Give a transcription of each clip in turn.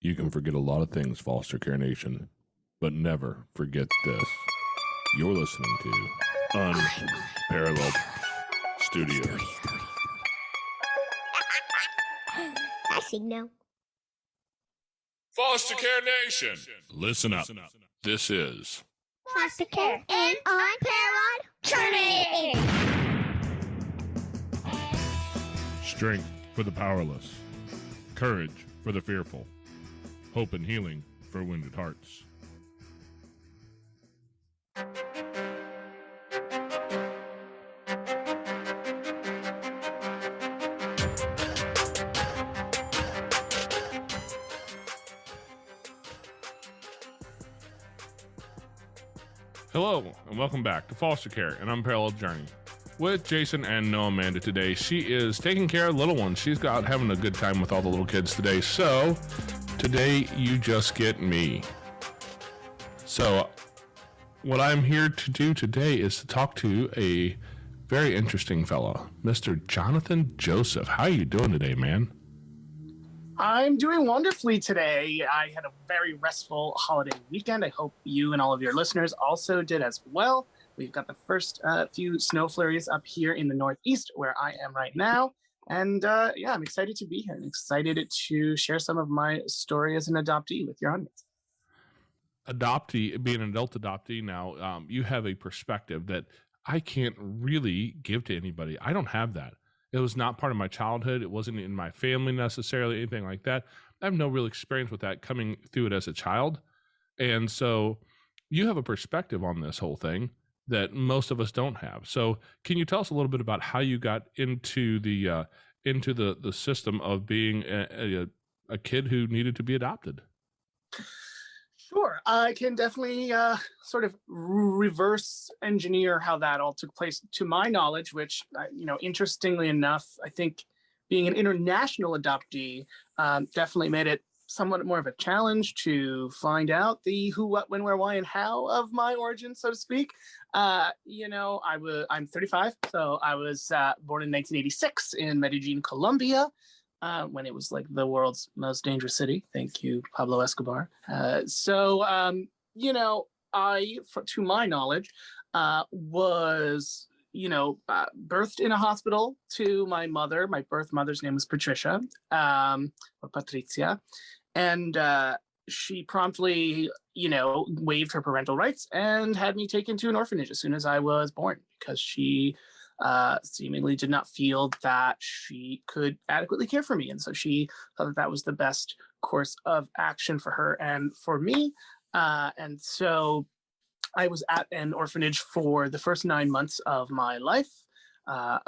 You can forget a lot of things, Foster Care Nation, but never forget this. You're listening to Unparalleled Studios. I signal. Foster Care Nation, listen up. This is Foster Care and Unparalleled Journey. Strength for the powerless, courage for the fearful, hope and healing for wounded hearts. Hello, and welcome back to Foster Care, an Unparalleled Journey. With Jason and no Amanda today. She is taking care of little ones. She's out having a good time with all the little kids today. So, today you just get me. So, what I'm here to do today is to talk to a very interesting fellow, Mr. Jonathan Joseph. How are you doing today, man? I'm doing wonderfully today. I had a very restful holiday weekend. I hope you and all of your listeners also did as well. We've got the first few snow flurries up here in the Northeast where I am right now. And I'm excited to be here and excited to share some of my story as an adoptee with your audience. Adoptee, being an adult adoptee now, you have a perspective that I can't really give to anybody. I don't have that. It was not part of my childhood. It wasn't in my family necessarily, anything like that. I have no real experience with that coming through it as a child. And so you have a perspective on this whole thing that most of us don't have. So can you tell us a little bit about how you got into the system of being a kid who needed to be adopted? Sure. I can definitely sort of reverse engineer how that all took place to my knowledge, which, interestingly enough, I think being an international adoptee definitely made it somewhat more of a challenge to find out the who, what, when, where, why, and how of my origin, so to speak. I'm 35, so I was born in 1986 in Medellin, Colombia. When it was like the world's most dangerous city. Thank you, Pablo Escobar. I, to my knowledge, was, birthed in a hospital to my mother. My birth mother's name was Patricia, or Patricia. And she promptly, waived her parental rights and had me taken to an orphanage as soon as I was born because she seemingly did not feel that she could adequately care for me. And so she thought that that was the best course of action for her and for me. And so I was at an orphanage for the first 9 months of my life.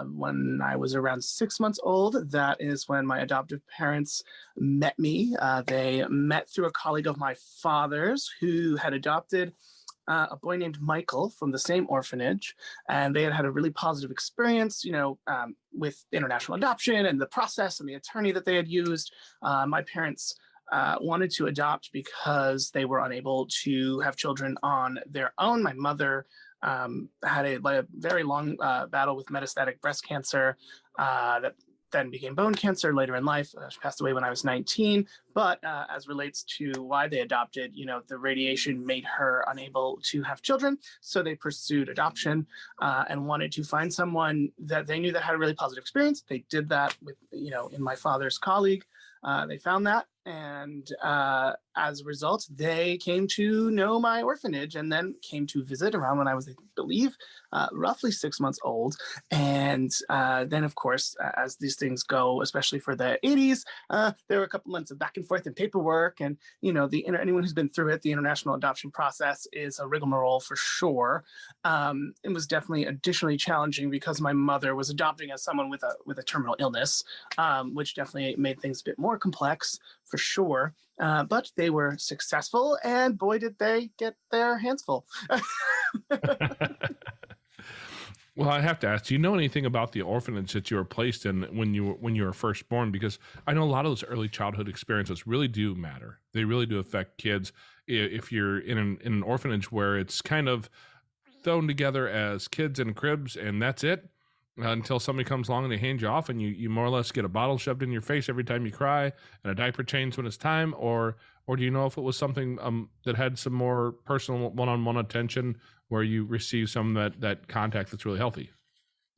When I was around 6 months old, that is when my adoptive parents met me. They met through a colleague of my father's who had adopted a boy named Michael from the same orphanage, and they had had a really positive experience, with international adoption and the process and the attorney that they had used. My parents wanted to adopt because they were unable to have children on their own. My mother had a very long battle with metastatic breast cancer that then became bone cancer later in life. She passed away when I was 19. But as relates to why they adopted, the radiation made her unable to have children. So they pursued adoption and wanted to find someone that they knew that had a really positive experience. They did that with, in my father's colleague. They found that. And as a result, they came to know my orphanage and then came to visit around when I was, I believe, roughly 6 months old. And then, of course, as these things go, especially for the 80s, there were a couple months of back and forth and paperwork. And, anyone who's been through it, the international adoption process is a rigmarole for sure. It was definitely additionally challenging because my mother was adopting as someone with a terminal illness, which definitely made things a bit more complex for sure. But they were successful, and boy, did they get their hands full. Well, I have to ask, do you know anything about the orphanage that you were placed in when you were first born? Because I know a lot of those early childhood experiences really do matter. They really do affect kids. If you're in an orphanage where it's kind of thrown together as kids in cribs and that's it, until somebody comes along and they hand you off, and you more or less get a bottle shoved in your face every time you cry, and a diaper change when it's time, or do you know if it was something that had some more personal one-on-one attention where you receive some of that contact that's really healthy?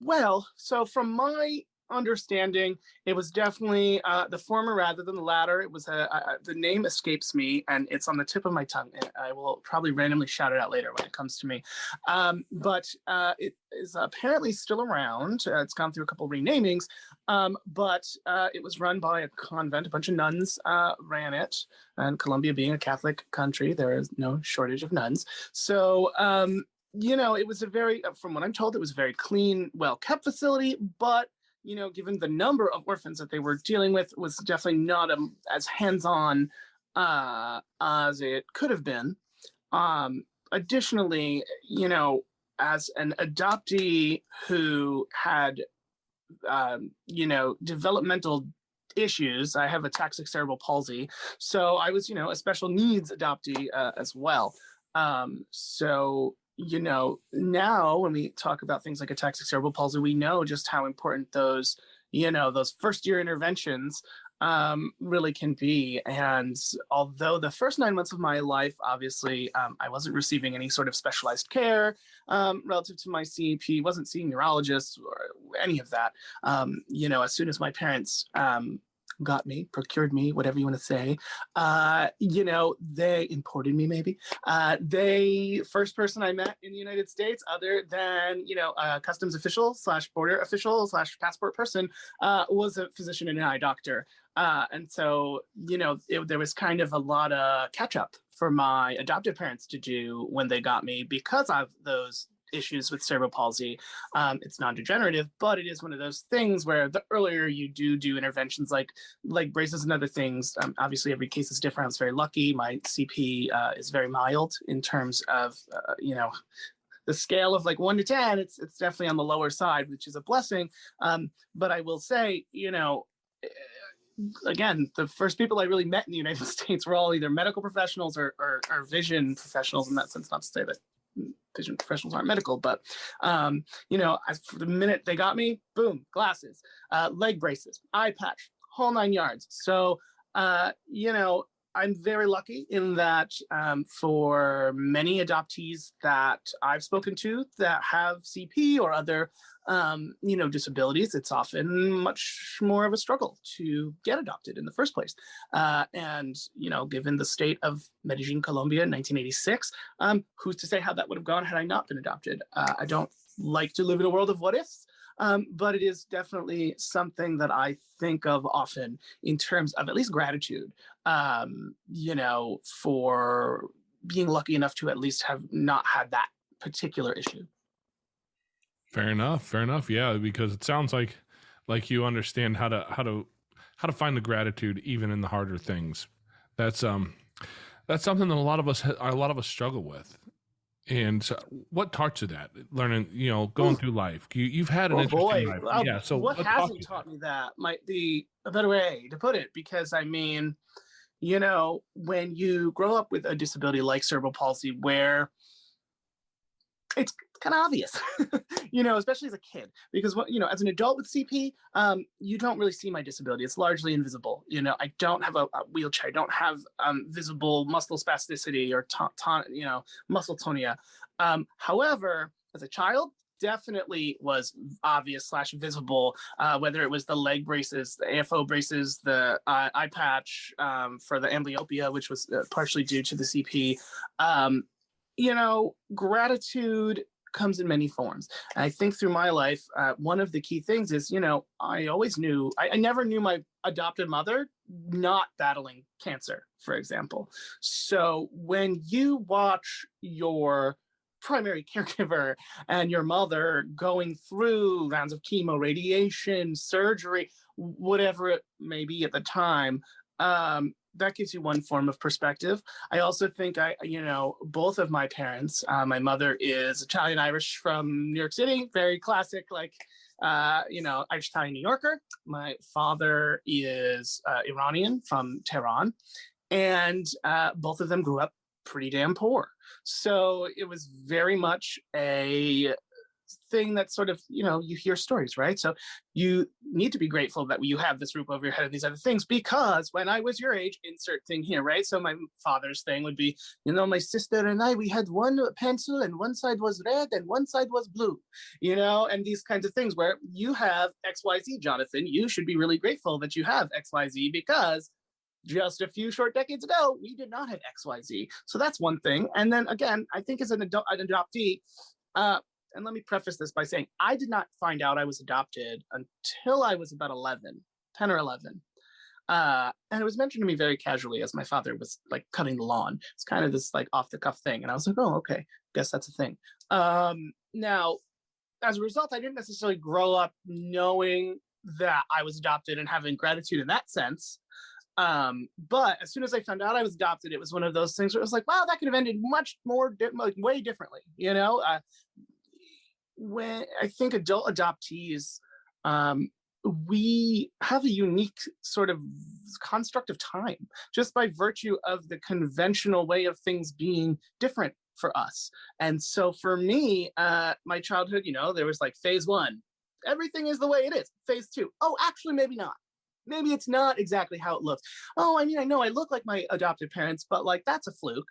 Well, so from my understanding, it was definitely the former rather than the latter. It was the name escapes me, and it's on the tip of my tongue. And I will probably randomly shout it out later when it comes to me. But it is apparently still around. It's gone through a couple renamings, but it was run by a convent. A bunch of nuns ran it, and Colombia being a Catholic country, there is no shortage of nuns. So. It was a very, from what I'm told, it was a very clean, well-kept facility, but, given the number of orphans that they were dealing with, was definitely not as hands-on as it could have been. Additionally, as an adoptee who had, developmental issues, I have ataxic cerebral palsy, so I was, a special needs adoptee as well. So now when we talk about things like ataxic cerebral palsy, we know just how important those first year interventions really can be. And although the first 9 months of my life, obviously, I wasn't receiving any sort of specialized care relative to my CEP, wasn't seeing neurologists or any of that. As soon as my parents procured me, whatever you want to say, they imported me, maybe. They first person I met in the United States, other than, a customs official / border official / passport person, was a physician and an eye doctor. And so, there was kind of a lot of catch up for my adoptive parents to do when they got me because of those issues with cerebral palsy. It's non-degenerative, but it is one of those things where the earlier you do interventions like leg braces and other things, obviously every case is different. I was very lucky. My CP is very mild in terms of, the scale of like 1 to 10, it's definitely on the lower side, which is a blessing. But I will say, again, the first people I really met in the United States were all either medical professionals or vision professionals, in that sense, not to say that vision professionals aren't medical, but for the minute they got me, boom, glasses, leg braces, eye patch, whole 9 yards. So I'm very lucky in that for many adoptees that I've spoken to that have CP or other disabilities, it's often much more of a struggle to get adopted in the first place. And given the state of Medellin, Colombia in 1986, who's to say how that would have gone had I not been adopted? I don't like to live in a world of what ifs. But it is definitely something that I think of often in terms of at least gratitude, for being lucky enough to at least have not had that particular issue. Fair enough. Yeah, because it sounds like you understand how to find the gratitude even in the harder things. That's something that a lot of us struggle with. And so what taught you that? Learning, going through life. You've had an interesting life. Yeah. So what hasn't taught me that might be a better way to put it, because I mean, when you grow up with a disability like cerebral palsy, where it's kind of obvious, especially as a kid, because as an adult with CP, you don't really see my disability. It's largely invisible. I don't have a wheelchair. I don't have visible muscle spasticity or muscle tonia. However, as a child, definitely was obvious / visible, whether it was the leg braces, the AFO braces, the eye patch for the amblyopia, which was partially due to the CP. Gratitude comes in many forms. And I think through my life, one of the key things is, I always knew, I never knew my adopted mother not battling cancer, for example. So when you watch your primary caregiver and your mother going through rounds of chemo, radiation, surgery, whatever it may be at the time, that gives you one form of perspective. I also think both of my parents, my mother is Italian-Irish from New York City, very classic, Irish-Italian New Yorker. My father is Iranian from Tehran, and both of them grew up pretty damn poor. So it was very much a thing that sort of, you hear stories, right? So you need to be grateful that you have this roof over your head and these other things, because when I was your age, insert thing here, right? So my father's thing would be, my sister and I, we had one pencil and one side was red and one side was blue, and these kinds of things where you have XYZ, Jonathan. You should be really grateful that you have XYZ, because just a few short decades ago, we did not have XYZ. So that's one thing. And then again, I think as an adoptee, and let me preface this by saying I did not find out I was adopted until I was about 10 or 11. And it was mentioned to me very casually as my father was like cutting the lawn. It's kind of this like off the cuff thing. And I was like, oh, okay, guess that's a thing. Now, as a result, I didn't necessarily grow up knowing that I was adopted and having gratitude in that sense. But as soon as I found out I was adopted, it was one of those things where it was like, wow, that could have ended much more, way differently, when I think adult adoptees, we have a unique sort of construct of time just by virtue of the conventional way of things being different for us. And so for me, my childhood, there was like phase 1, everything is the way it is. Phase 2, oh, actually, maybe not. Maybe it's not exactly how it looks. Oh, I mean, I know I look like my adopted parents, but like that's a fluke,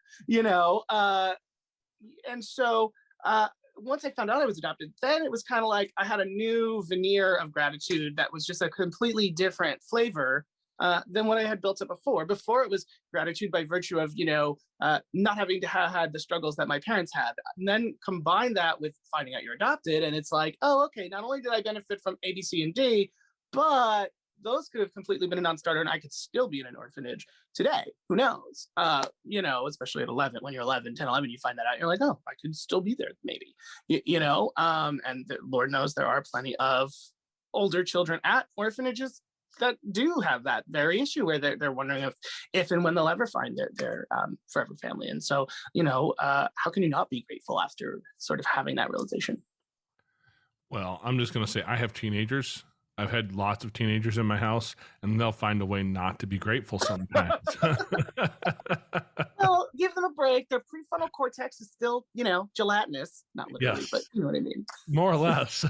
and so once I found out I was adopted, then it was kind of like I had a new veneer of gratitude that was just a completely different flavor than what I had built up before. Before it was gratitude by virtue of, not having to have had the struggles that my parents had. And then combine that with finding out you're adopted, and it's like, oh, okay, not only did I benefit from A, B, C, and D, but those could have completely been a non-starter and I could still be in an orphanage today. Who knows? Especially at 11, when you're 11, 10, 11, you find that out. You're like, oh, I could still be there maybe, and Lord knows there are plenty of older children at orphanages that do have that very issue where they're wondering if and when they'll ever find their forever family. And so, how can you not be grateful after sort of having that realization? Well, I'm just going to say I have teenagers. I've had lots of teenagers in my house, and they'll find a way not to be grateful sometimes. Well, give them a break. Their prefrontal cortex is still, gelatinous. Not literally, Yes. but you know what I mean. More or less.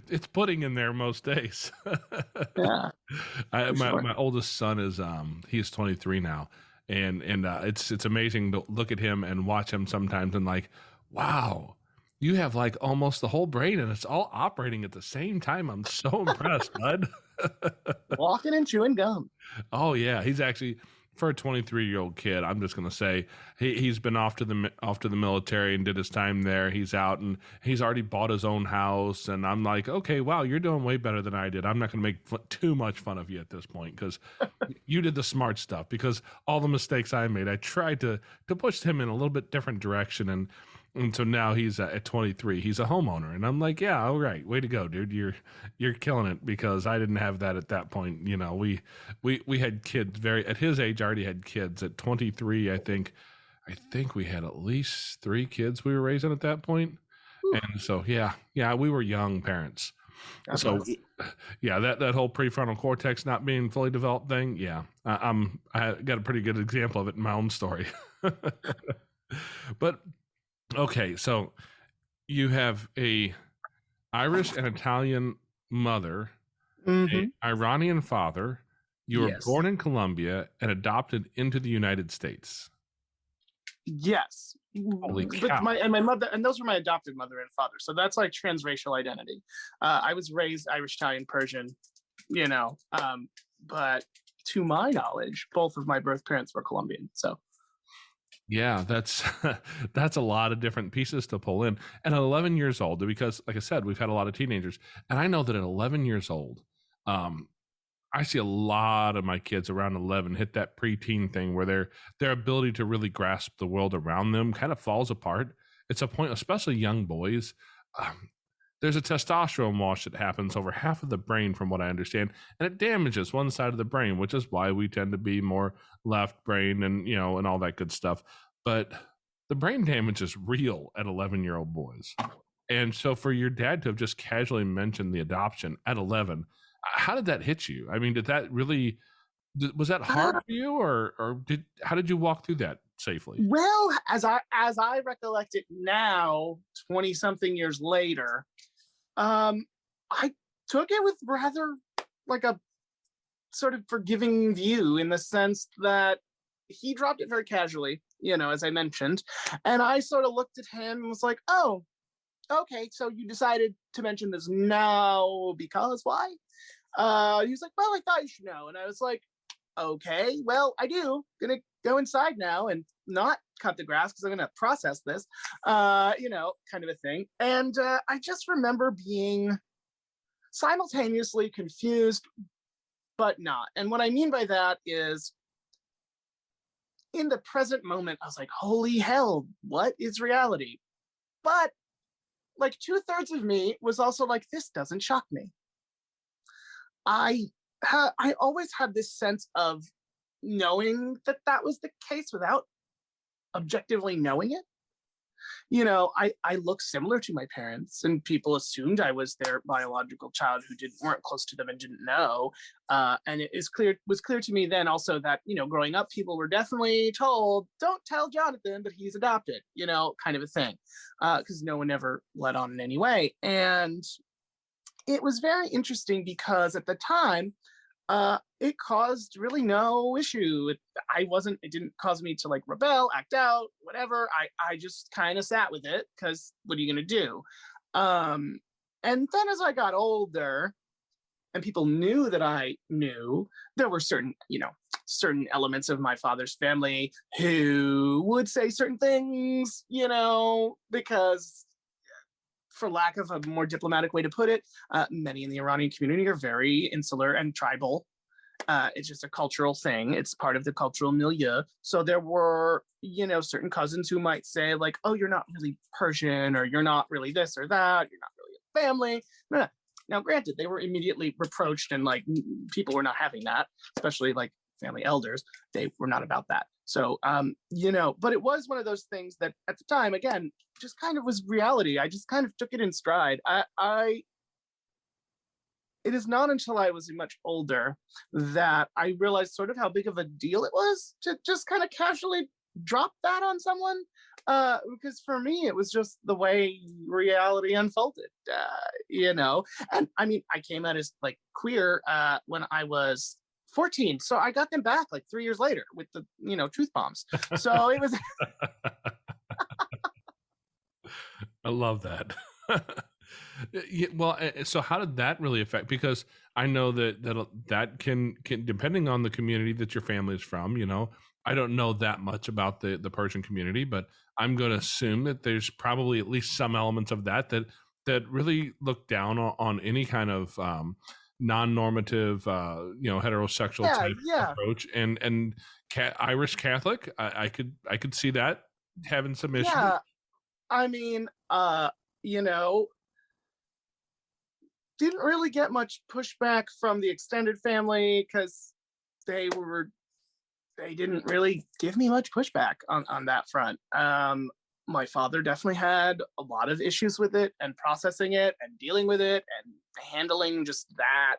It's pudding in there most days. Yeah. My oldest son is he's 23 now, and it's amazing to look at him and watch him sometimes and like, wow. You have like almost the whole brain and it's all operating at the same time. I'm so impressed, bud. Walking and chewing gum. Oh yeah, he's actually, for a 23-year-old kid, I'm just gonna say he's been off to the military and did his time there. He's out and he's already bought his own house. And I'm like, okay, wow, you're doing way better than I did. I'm not gonna make too much fun of you at this point because you did the smart stuff. Because all the mistakes I made, I tried to push him in a little bit different direction and so now he's at 23. He's a homeowner, and I'm like, yeah, all right, way to go, dude. You're killing it because I didn't have that at that point. We had kids at his age. I already had kids at 23. I think we had at least 3 kids we were raising at that point. Ooh. And so yeah, we were young parents. God so bless. Yeah, that whole prefrontal cortex not being fully developed thing. Yeah, I got a pretty good example of it in my own story. But. Okay, so you have a Irish and Italian mother, an Iranian father. You were born in Colombia and adopted into the United States. Yes. Holy cow. But my mother, and those were my adopted mother and father. So that's like transracial identity. I was raised Irish, Italian, Persian, but to my knowledge, both of my birth parents were Colombian. So. Yeah, that's a lot of different pieces to pull in. And at 11 years old, because like I said, we've had a lot of teenagers, and I know that at 11 years old, I see a lot of my kids around 11 hit that preteen thing where their ability to really grasp the world around them kind of falls apart. It's a point, especially young boys. There's a testosterone wash that happens over half of the brain, from what I understand, and it damages one side of the brain, which is why we tend to be more left brain and and all that good stuff. But the brain damage is real at 11-year-old boys. And so for your dad to have just casually mentioned the adoption at 11, how did that hit you? I mean, was that hard for you, or how did you walk through that? safely? Well, as I recollect it now, 20 something years later, I took it with rather like a sort of forgiving view, in the sense that he dropped it very casually, as I mentioned. And I sort of looked at him and was like, oh, okay, so you decided to mention this now because why? He was like, well, I thought you should know. And I was like, okay, well, I do. Gonna go inside now and not cut the grass because I'm gonna process this, kind of a thing. And I just remember being simultaneously confused, but not. And what I mean by that is, in the present moment, I was like, holy hell, what is reality? But like 2/3 of me was also like, this doesn't shock me. I always had this sense of knowing that that was the case without objectively knowing it. I look similar to my parents, and people assumed I was their biological child who weren't close to them and didn't know. And it was clear to me then also that, growing up, people were definitely told, don't tell Jonathan that he's adopted, kind of a thing, because no one ever let on in any way. And it was very interesting because at the time, it caused really no issue. It didn't cause me to like rebel, act out, whatever. I just kind of sat with it because what are you going to do? And then as I got older and people knew that I knew, there were certain elements of my father's family who would say certain things, because, for lack of a more diplomatic way to put it, many in the Iranian community are very insular and tribal. It's just a cultural thing. It's part of the cultural milieu. So there were, certain cousins who might say like, oh, you're not really Persian, or you're not really this or that. You're not really a family. No. Now, granted, they were immediately reproached, and like people were not having that, especially like family elders. They were not about that. So, but it was one of those things that at the time, again, just kind of was reality. I just kind of took it in stride. It is not until I was much older that I realized sort of how big of a deal it was to just kind of casually drop that on someone. Because for me, it was just the way reality unfolded, And I mean, I came out as like queer when I was 14. So I got them back like 3 years later with the, truth bombs. So it was. I love that. Yeah, well, so how did that really affect? Because I know that can depending on the community that your family is from. I don't know that much about the Persian community, but I'm going to assume that there's probably at least some elements of that really look down on any kind of non-normative, heterosexual type approach. And Irish Catholic, I could see that having some issues. Yeah, I mean, didn't really get much pushback from the extended family because they didn't really give me much pushback on that front. My father definitely had a lot of issues with it and processing it and dealing with it and handling just that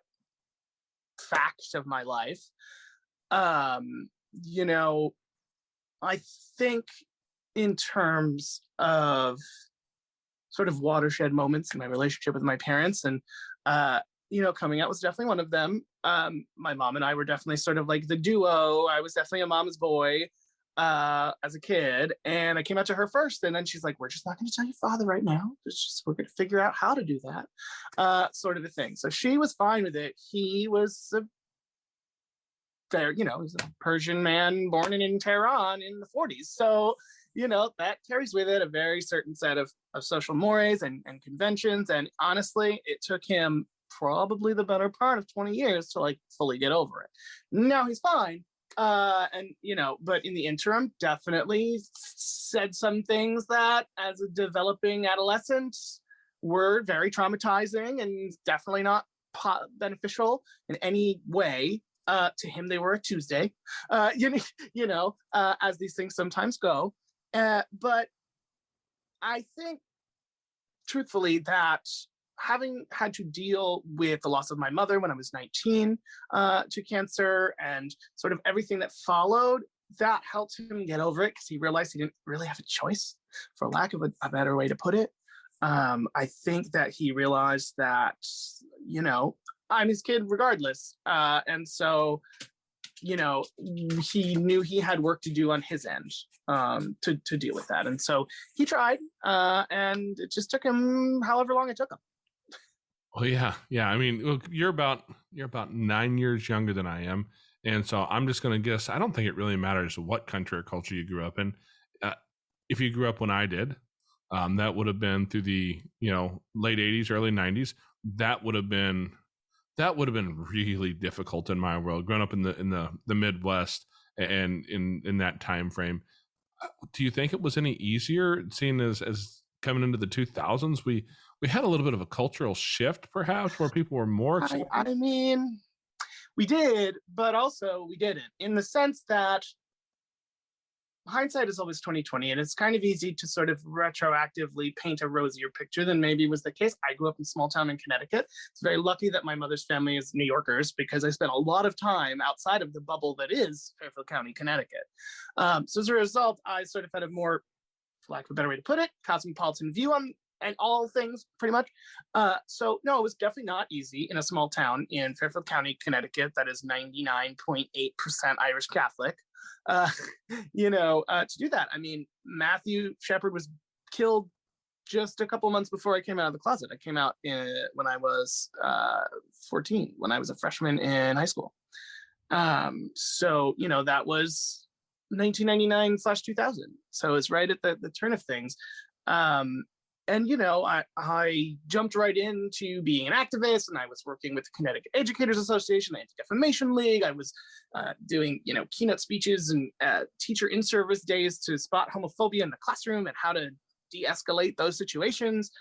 fact of my life. I think in terms of sort of watershed moments in my relationship with my parents, and coming out was definitely one of them. My mom and I were definitely sort of like the duo. I was definitely a mama's boy as a kid, and I came out to her first, and then she's like, we're just not going to tell your father right now. We're going to figure out how to do that, sort of a thing. So she was fine with it. He was he was a Persian man born in Tehran in the 40s. So, that carries with it a very certain set of social mores and conventions. And honestly, it took him probably the better part of 20 years to like fully get over it. Now he's fine. But in the interim, definitely said some things that as a developing adolescent were very traumatizing and definitely not beneficial in any way. To him, they were a Tuesday, as these things sometimes go. But I think, truthfully, that having had to deal with the loss of my mother when I was 19 to cancer and sort of everything that followed, that helped him get over it because he realized he didn't really have a choice, for lack of a better way to put it. I think that he realized that, I'm his kid regardless. And so, he knew he had work to do on his end to deal with that. And so he tried, and it just took him however long it took him. Oh yeah. I mean, look, you're about 9 years younger than I am. And so I'm just going to guess, I don't think it really matters what country or culture you grew up in. If you grew up when I did, that would have been through the, late 80s, early 90s. That would have been really difficult in my world, growing up in the Midwest and in that time frame. Do you think it was any easier, seeing as coming into the 2000s, we had a little bit of a cultural shift, perhaps, where people were more I mean, we did, but also we didn't, in the sense that hindsight is always 2020, and it's kind of easy to sort of retroactively paint a rosier picture than maybe was the case. I grew up in a small town in Connecticut. It's very lucky that my mother's family is New Yorkers, because I spent a lot of time outside of the bubble that is Fairfield County, Connecticut. So as a result, I sort of had a more, for lack of a better way to put it, cosmopolitan view on and all things, pretty much. So no, it was definitely not easy in a small town in Fairfield County, Connecticut, that is 99.8% Irish Catholic. To do that. I mean, Matthew Shepard was killed just a couple months before I came out of the closet. I came out when I was 14, when I was a freshman in high school. So that was 1999/2000. So it's right at the turn of things. I jumped right into being an activist, and I was working with the Connecticut Educators Association, the Anti-Defamation League. I was doing, keynote speeches and teacher in-service days to spot homophobia in the classroom and how to de-escalate those situations.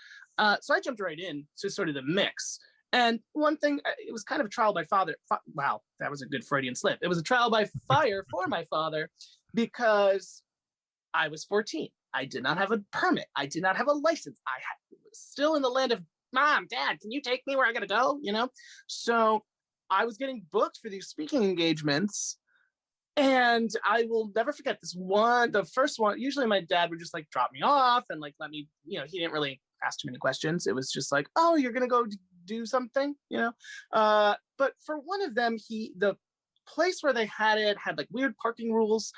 So I jumped right in to sort of the mix. And one thing, it was kind of a trial by fire. Wow, that was a good Freudian slip. It was a trial by fire for my father, because I was 14. I did not have a permit. I did not have a license. I was still in the land of, Mom, Dad, can you take me where I got to go? So I was getting booked for these speaking engagements. And I will never forget the first one. Usually my dad would just drop me off and let me, he didn't really ask too many questions. It was just oh, you're going to go do something, But for one of them, the place where they had it had weird parking rules,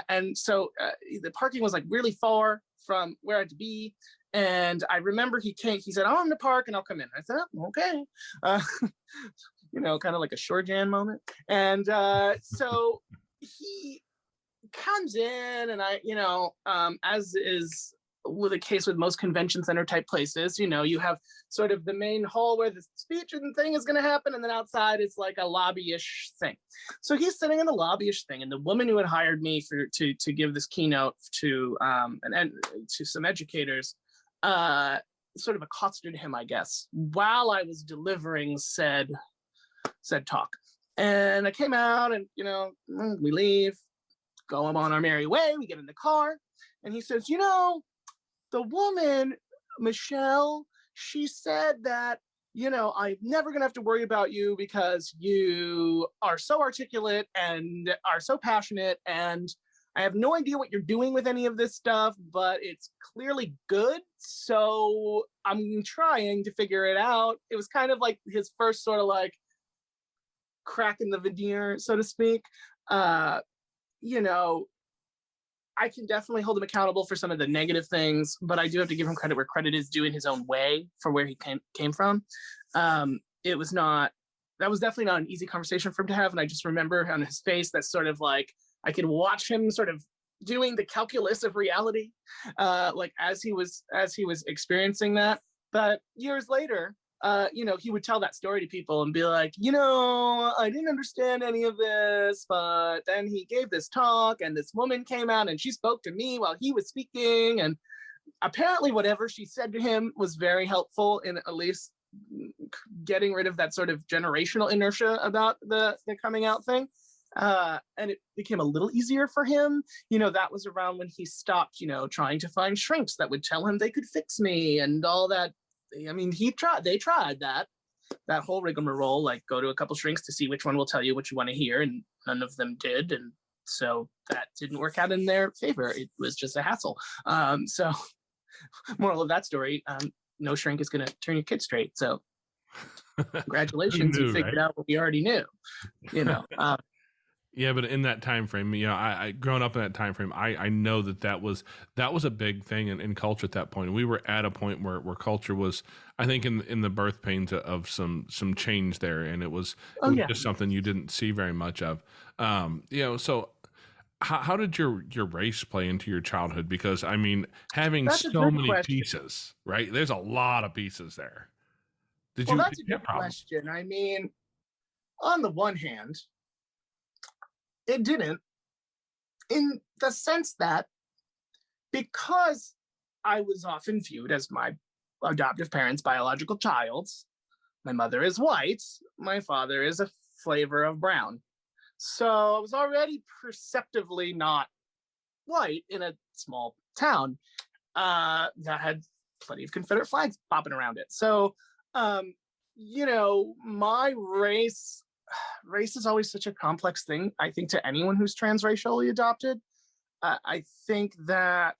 and so the parking was really far from where I had to be. And I remember he said, "Oh, I'm gonna park and I'll come in." I said, "Oh, okay," kind of like a short Jan moment. And so he comes in, and I, as is with a case with most convention center type places, you have sort of the main hall where the speech and thing is going to happen, and then outside it's a lobby-ish thing. So he's sitting in the lobby-ish thing, and the woman who had hired me to give this keynote to and to some educators sort of accosted him, I guess, while I was delivering said talk. And I came out, and we leave, go on our merry way. We get in the car, and he says, the woman, Michelle, she said that, I'm never going to have to worry about you because you are so articulate and are so passionate. And I have no idea what you're doing with any of this stuff, but it's clearly good. So I'm trying to figure it out. It was kind of his first sort of crack in the veneer, so to speak. I can definitely hold him accountable for some of the negative things, but I do have to give him credit where credit is due in his own way for where he came from. That was definitely not an easy conversation for him to have. And I just remember on his face that sort of I could watch him sort of doing the calculus of reality, as he was experiencing that. But years later, he would tell that story to people and be like, I didn't understand any of this, but then he gave this talk and this woman came out and she spoke to me while he was speaking. And apparently whatever she said to him was very helpful in at least getting rid of that sort of generational inertia about the coming out thing. And it became a little easier for him. That was around when he stopped, trying to find shrinks that would tell him they could fix me and all that. I mean, they tried that whole rigmarole, go to a couple shrinks to see which one will tell you what you want to hear, and none of them did. And So that didn't work out in their favor. It was just a hassle. So moral of that story, no shrink is going to turn your kid straight. So congratulations, you figured out what we already knew, you know. Yeah, but in that time frame, you know, I growing up in that time frame, I know that was a big thing in culture at that point. We were at a point where culture was, I think, in the birth pains of some change there, and it was just something you didn't see very much of. You know, so how did your race play into your childhood? Because I mean, having so many pieces, right? There's a lot of pieces there. That's a good question. I mean, on the one hand, it didn't, in the sense that because I was often viewed as my adoptive parents' biological child, my mother is white, my father is a flavor of brown. So I was already perceptively not white in a small town that had plenty of Confederate flags popping around it. So, you know, my race is always such a complex thing, I think, to anyone who's transracially adopted. I think that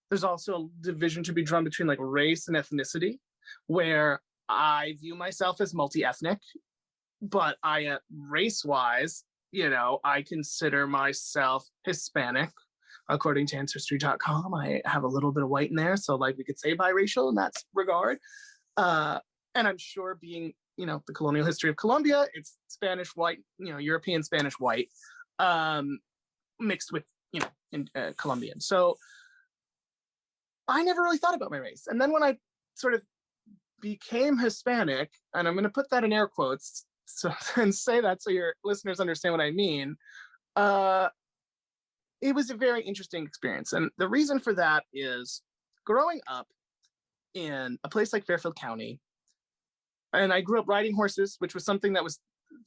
there's also a division to be drawn between like race and ethnicity, where I view myself as multi-ethnic, but race-wise, you know, I consider myself Hispanic. According to Ancestry.com, I have a little bit of white in there, so like we could say biracial in that regard. And I'm sure, being, you know, the colonial history of Colombia, it's Spanish white, you know, European Spanish white, mixed with, you know, in Colombian. So I never really thought about my race. And then when I sort of became Hispanic, and I'm going to put that in air quotes and say that so your listeners understand what I mean, it was a very interesting experience. And the reason for that is growing up in a place like Fairfield County, and I grew up riding horses, which was something that was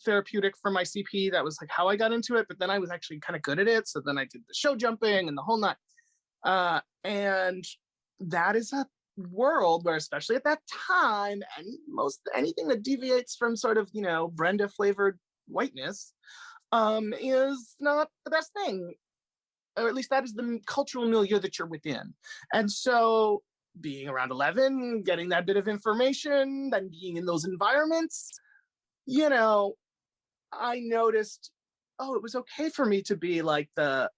therapeutic for my CP. That was like how I got into it. But then I was actually kind of good at it. So then I did the show jumping and the whole nut. And that is a world where, especially at that time, anything that deviates from sort of, you know, Brenda flavored whiteness is not the best thing. Or at least that is the cultural milieu that you're within. And so being around 11, getting that bit of information, then being in those environments, you know, I noticed, oh, it was okay for me to be like the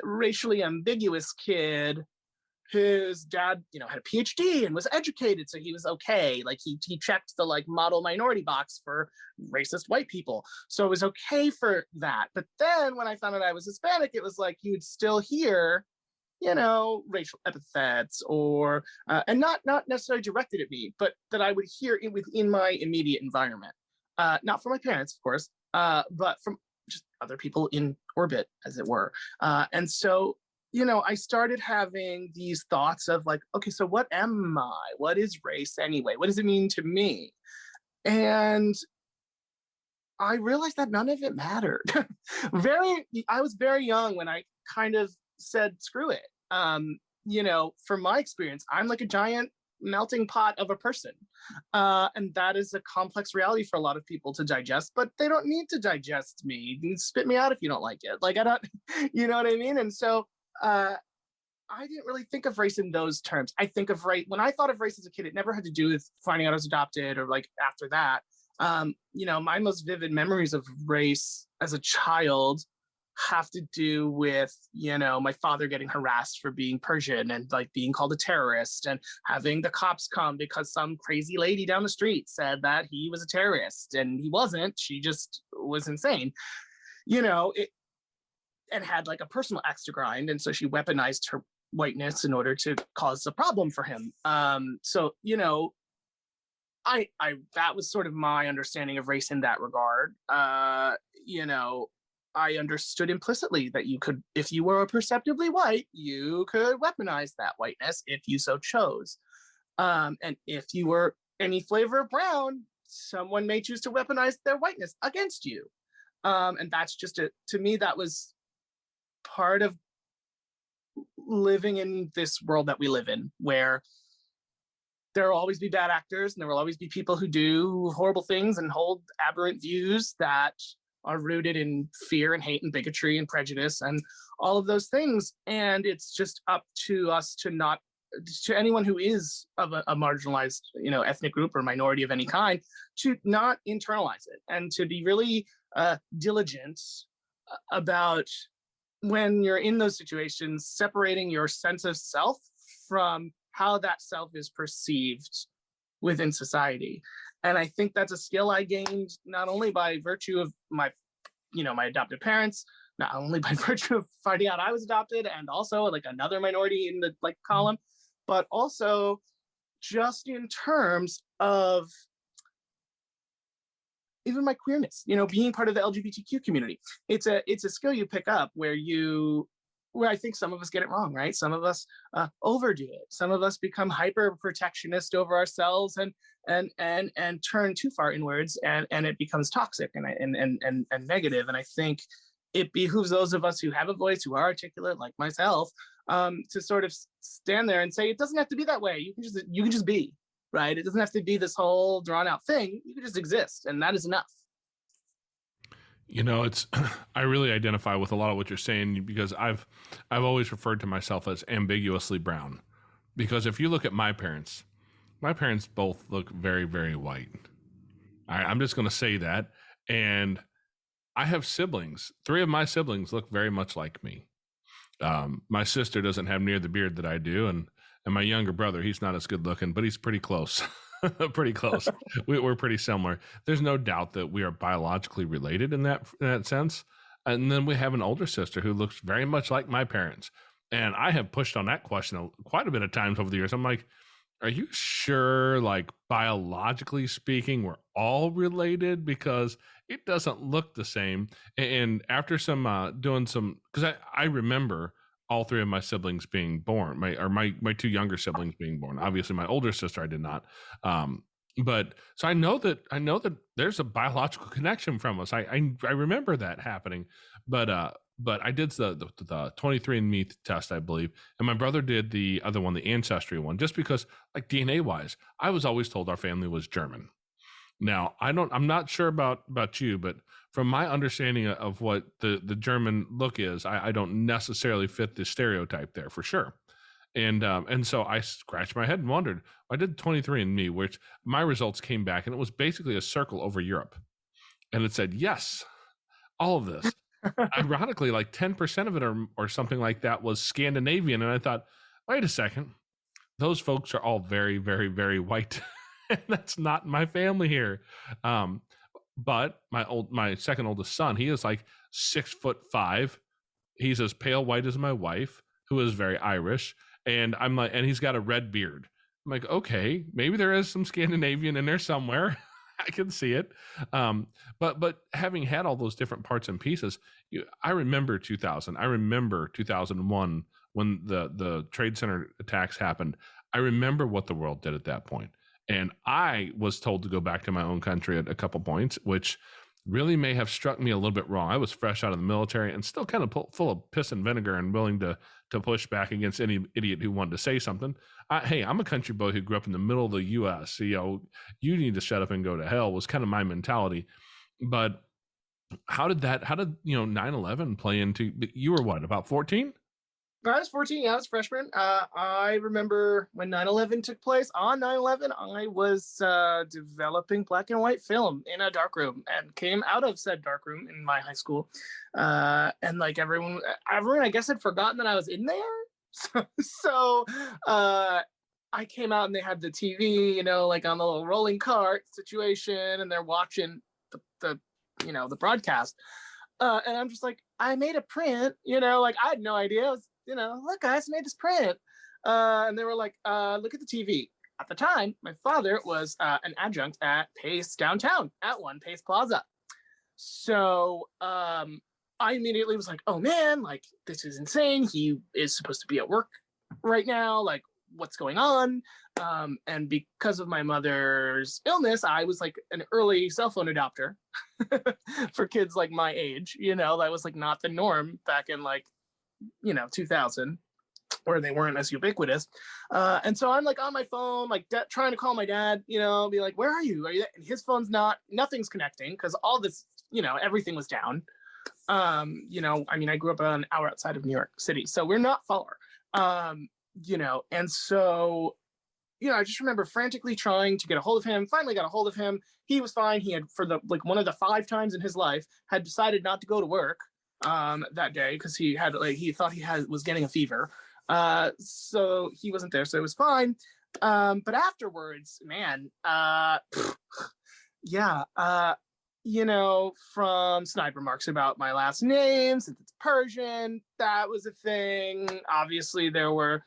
racially ambiguous kid whose dad, you know, had a PhD and was educated, so he was okay. Like he checked the like model minority box for racist white people, so it was okay for that. But then when I found out I was Hispanic, it was like you'd still hear, you know, racial epithets, or and not necessarily directed at me, but that I would hear within my immediate environment, not from my parents, of course, but from just other people in orbit, as it were. And so, you know, I started having these thoughts of like, okay, so what am I? What is race anyway? What does it mean to me? And I realized that none of it mattered. I was very young when I kind of said, screw it. You know, from my experience, I'm like a giant melting pot of a person. And that is a complex reality for a lot of people to digest, but they don't need to digest me. You can spit me out if you don't like it. Like, I don't, you know what I mean? And so, I didn't really think of race in those terms. I think of race, when I thought of race as a kid, it never had to do with finding out I was adopted or like after that. You know, my most vivid memories of race as a child have to do with, you know, my father getting harassed for being Persian and like being called a terrorist, and having the cops come because some crazy lady down the street said that he was a terrorist, and he wasn't. She just was insane, you know, and had like a personal axe to grind. And so she weaponized her whiteness in order to cause a problem for him. So, you know, I that was sort of my understanding of race in that regard. You know, I understood implicitly that you could, if you were perceptibly white, you could weaponize that whiteness if you so chose. And if you were any flavor of brown, someone may choose to weaponize their whiteness against you. And that's just to me, that was part of living in this world that we live in, where there will always be bad actors and there will always be people who do horrible things and hold aberrant views that are rooted in fear and hate and bigotry and prejudice and all of those things. And it's just up to us to anyone who is of a marginalized, ethnic group or minority of any kind, to not internalize it and to be really diligent about, when you're in those situations, separating your sense of self from how that self is perceived within society. And I think that's a skill I gained not only by virtue of my adopted parents, not only by virtue of finding out I was adopted and also like another minority in the column, but also just in terms of even my queerness, being part of the LGBTQ community. It's a skill you pick up where I think some of us get it wrong, right? Some of us overdo it. Some of us become hyper protectionist over ourselves and turn too far inwards, and it becomes toxic and negative. And I think it behooves those of us who have a voice, who are articulate, like myself, to sort of stand there and say, it doesn't have to be that way. You can just be, right? It doesn't have to be this whole drawn out thing. You can just exist, and that is enough. It's I really identify with a lot of what you're saying, because I've always referred to myself as ambiguously brown, because if you look at my parents both look very, very white. I'm just going to say that. And I have siblings. 3 of my siblings look very much like me. My sister doesn't have near the beard that I do, and my younger brother, he's not as good looking, but he's pretty close. Pretty close. We're pretty similar. There's no doubt that we are biologically related in that sense. And then we have an older sister who looks very much like my parents. And I have pushed on that question quite a bit of times over the years. I'm like, are you sure, like, biologically speaking, we're all related? Because it doesn't look the same. And after some doing some, because I remember all 3 of my siblings being born, my 2 younger siblings being born. Obviously, my older sister, I did not. But so I know that there's a biological connection from us. I remember that happening. But I did the 23andMe test, I believe, and my brother did the other one, the ancestry one, just because, like, DNA wise, I was always told our family was German. Now, I'm not sure about you, but from my understanding of what the German look is, I don't necessarily fit the stereotype there for sure. And so I scratched my head and wondered. I did 23andMe, which my results came back, and it was basically a circle over Europe. And it said, yes, all of this. Ironically, like 10% of it or something like that was Scandinavian. And I thought, wait a second, those folks are all very, very, very white. And that's not my family here. But my second oldest son, he is like 6'5". He's as pale white as my wife, who is very Irish. And I'm like, and he's got a red beard. I'm like, okay, maybe there is some Scandinavian in there somewhere. I can see it. But having had all those different parts and pieces, I remember 2000. I remember 2001 when the Trade Center attacks happened. I remember what the world did at that point. And I was told to go back to my own country at a couple points, which really may have struck me a little bit wrong. I was fresh out of the military and still kind of full of piss and vinegar and willing to push back against any idiot who wanted to say something. Hey, I'm a country boy who grew up in the middle of the U.S. So, you need to shut up and go to hell was kind of my mentality. But how did 9/11 play into? You were what, about 14? I was 14. Yeah, I was a freshman. I remember when 9/11 took place. On 9/11, I was developing black and white film in a darkroom and came out of said darkroom in my high school. And like everyone, I guess had forgotten that I was in there. So I came out and they had the TV, like on the little rolling cart situation, and they're watching the broadcast. And I'm just like, I made a print, like I had no idea. I was, look, guys, I made this print. And they were like, look at the TV. At the time, my father was an adjunct at Pace downtown at One Pace Plaza. So I immediately was like, oh man, like this is insane. He is supposed to be at work right now. Like, what's going on? And because of my mother's illness, I was like an early cell phone adopter for kids like my age. That was like not the norm back in 2000, where they weren't as ubiquitous. And so I'm like on my phone, like trying to call my dad, be like, where are you? Are you there? And his phone's nothing's connecting because all this everything was down. I grew up an hour outside of New York City, so we're not far. And so, I just remember frantically trying to get a hold of him. Finally got a hold of him. He was fine. He had, for the one of the 5 times in his life, had decided not to go to work that day because he thought was getting a fever. So he wasn't there, so it was fine. But afterwards, man, from snide remarks about my last name, since it's Persian, that was a thing. Obviously, there were,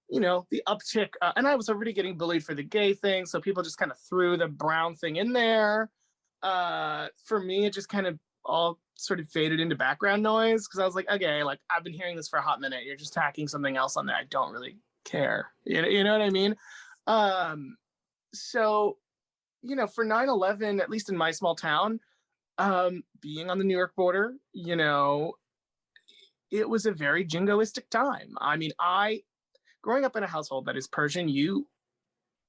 the uptick, and I was already getting bullied for the gay thing, so people just kind of threw the brown thing in there. For me, it just kind of all sort of faded into background noise because I was like, okay, like I've been hearing this for a hot minute. You're just tacking something else on there. I don't really care. You know what I mean? So, for 9/11, at least in my small town, being on the New York border, it was a very jingoistic time. I mean, growing up in a household that is Persian, you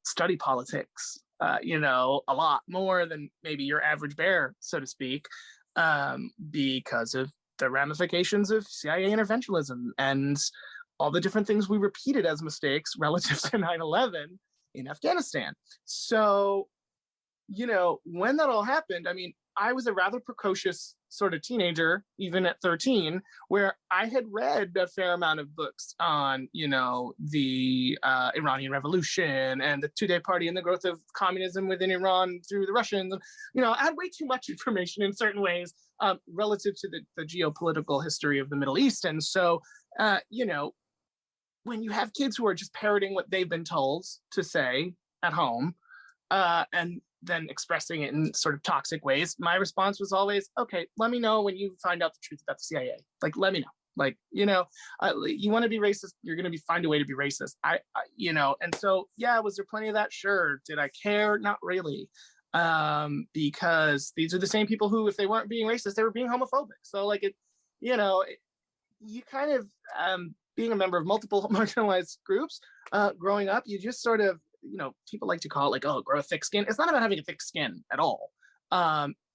study politics, a lot more than maybe your average bear, so to speak, because of the ramifications of CIA interventionism and all the different things we repeated as mistakes relative to 9/11 in Afghanistan. So, when that all happened, I mean, I was a rather precocious sort of teenager, even at 13, where I had read a fair amount of books on, the Iranian Revolution and the two-day party and the growth of communism within Iran through the Russians. I had way too much information in certain ways relative to the geopolitical history of the Middle East. And so, when you have kids who are just parroting what they've been told to say at home, and then expressing it in sort of toxic ways, my response was always, okay, let me know when you find out the truth about the CIA. Like, let me know. Like, you want to be racist, you're going to find a way to be racist. And so, yeah, was there plenty of that? Sure. Did I care? Not really. Because these are the same people who, if they weren't being racist, they were being homophobic. So like you kind of, being a member of multiple marginalized groups, growing up, you just sort of, people like to call it like, oh, grow a thick skin. It's not about having a thick skin at all.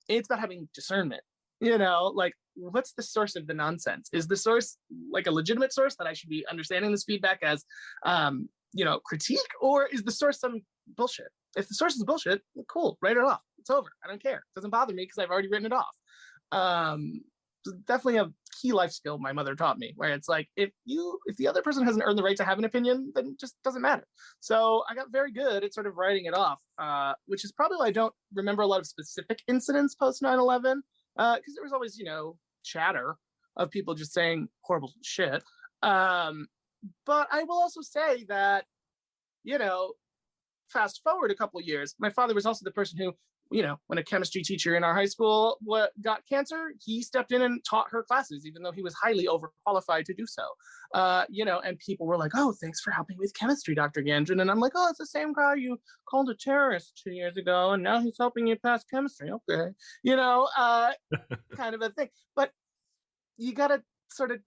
It's about having discernment. Like, what's the source of the nonsense? Is the source like a legitimate source that I should be understanding this feedback as, critique, or is the source some bullshit? If the source is bullshit, cool, write it off. It's over. I don't care. It doesn't bother me because I've already written it off. Definitely a key life skill my mother taught me, where it's like, if the other person hasn't earned the right to have an opinion, then it just doesn't matter. So I got very good at sort of writing it off, which is probably why I don't remember a lot of specific incidents post 9/11, because there was always, chatter of people just saying horrible shit. But I will also say that, fast forward a couple of years, my father was also the person who, when a chemistry teacher in our high school got cancer, he stepped in and taught her classes, even though he was highly overqualified to do so. And people were like, oh, thanks for helping with chemistry, Dr. Gandrin. And I'm like, oh, it's the same guy you called a terrorist 2 years ago, and now he's helping you pass chemistry. Okay. Kind of a thing. But you got to sort of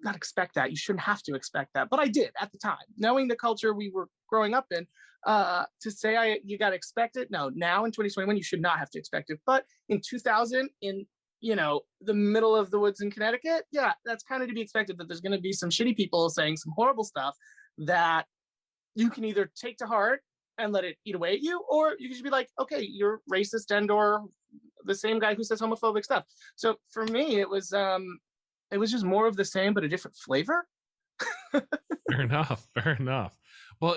not expect that. You shouldn't have to expect that. But I did at the time, knowing the culture we were growing up in, to say you got to expect it. No, now in 2021, you should not have to expect it. But in 2000, in the middle of the woods in Connecticut, yeah, that's kind of to be expected, that there's going to be some shitty people saying some horrible stuff that you can either take to heart and let it eat away at you, or you can just be like, okay, you're racist and or the same guy who says homophobic stuff. So for me, it was just more of the same, but a different flavor. Fair enough. Well,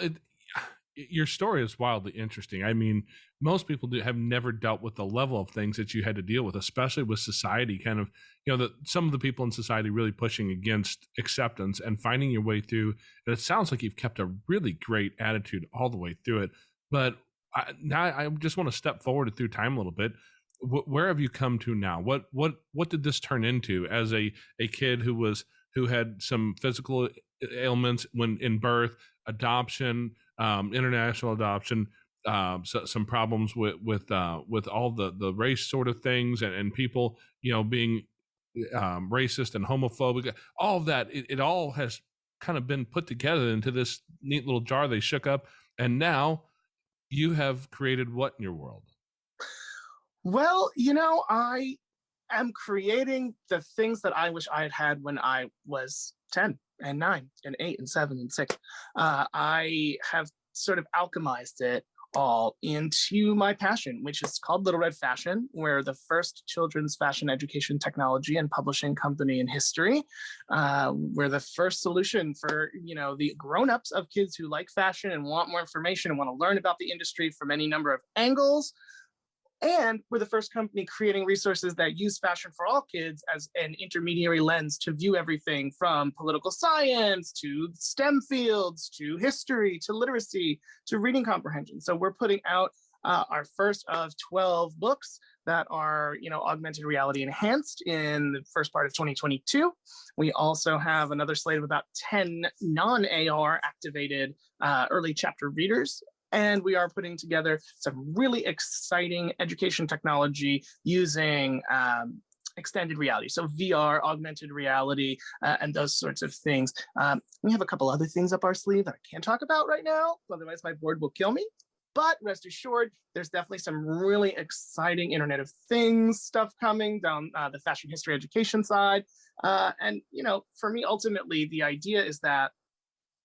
your story is wildly interesting. I mean, most people have never dealt with the level of things that you had to deal with, especially with society kind of, some of the people in society really pushing against acceptance and finding your way through. And it sounds like you've kept a really great attitude all the way through it. But now I just want to step forward through time a little bit. Where have you come to now? What did this turn into as a kid who had some physical ailments when in birth, adoption, international adoption, some problems with all the race sort of things and people being racist and homophobic, all of that, it all has kind of been put together into this neat little jar they shook up, and now you have created what in your world? Well, I am creating the things that I wish I had had when I was 10 and 9 and 8 and 7 and 6. I have sort of alchemized it all into my passion, which is called Little Red Fashion. We're the first children's fashion education technology and publishing company in history. We're the first solution for, the grown-ups of kids who like fashion and want more information and want to learn about the industry from any number of angles. And we're the first company creating resources that use fashion for all kids as an intermediary lens to view everything from political science to STEM fields to history to literacy to reading comprehension. So we're putting out our first of 12 books that are, augmented reality enhanced in the first part of 2022. We also have another slate of about 10 non-AR activated early chapter readers. And we are putting together some really exciting education technology using extended reality. So VR, augmented reality, and those sorts of things. We have a couple other things up our sleeve that I can't talk about right now. Otherwise, my board will kill me. But rest assured, there's definitely some really exciting Internet of Things stuff coming down the fashion history education side. And, for me, ultimately, the idea is that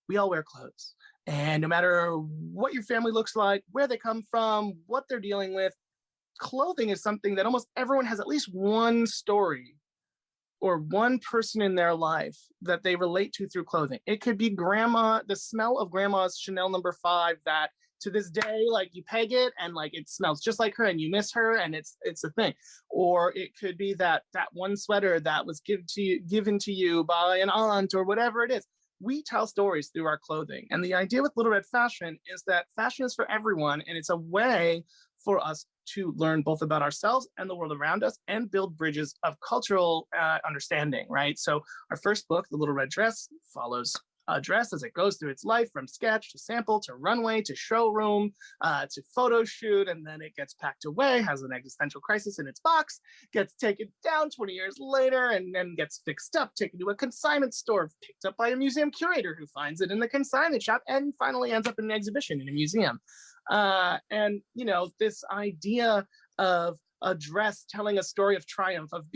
we all wear clothes. And no matter what your family looks like, where they come from, what they're dealing with, clothing is something that almost everyone has at least one story or one person in their life that they relate to through clothing. It could be grandma, the smell of grandma's Chanel No. 5 that to this day, like you peg it and like it smells just like her and you miss her and it's a thing. Or it could be that one sweater that was given to you by an aunt or whatever it is. We tell stories through our clothing. And the idea with Little Red Fashion is that fashion is for everyone. And it's a way for us to learn both about ourselves and the world around us and build bridges of cultural understanding, right? So our first book, The Little Red Dress, follows a dress as it goes through its life from sketch to sample to runway to showroom to photo shoot, and then it gets packed away, has an existential crisis in its box, gets taken down 20 years later, and then gets fixed up, taken to a consignment store, picked up by a museum curator who finds it in the consignment shop, and finally ends up in an exhibition in a museum. And this idea of a dress telling a story of triumph, of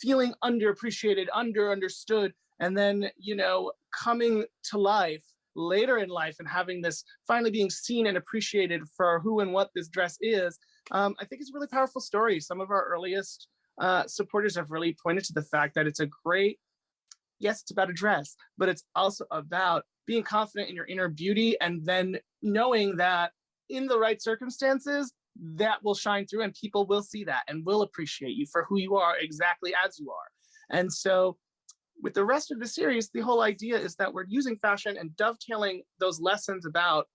feeling underappreciated, understood, and then, coming to life later in life and having this finally being seen and appreciated for who and what this dress is, I think it's a really powerful story. Some of our earliest supporters have really pointed to the fact that it's yes, it's about a dress, but it's also about being confident in your inner beauty and then knowing that in the right circumstances, that will shine through and people will see that and will appreciate you for who you are exactly as you are. And so with the rest of the series, the whole idea is that we're using fashion and dovetailing those lessons about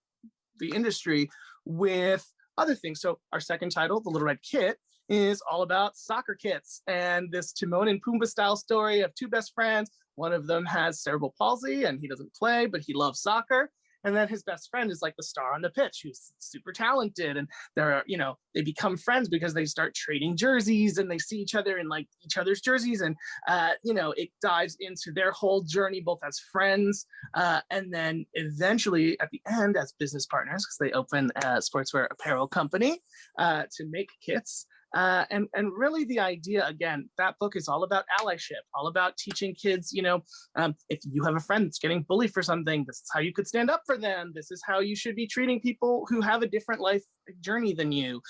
the industry with other things. So our second title, The Little Red Kit, is all about soccer kits and this Timon and Pumbaa style story of two best friends. One of them has cerebral palsy and he doesn't play, but he loves soccer. And then his best friend is like the star on the pitch who's super talented. And they become friends because they start trading jerseys and they see each other in like each other's jerseys. And, it dives into their whole journey, both as friends and then eventually at the end as business partners, because they open a sportswear apparel company to make kits. And really the idea, again, that book is all about allyship, all about teaching kids, if you have a friend that's getting bullied for something, this is how you could stand up for them. This is how you should be treating people who have a different life journey than you.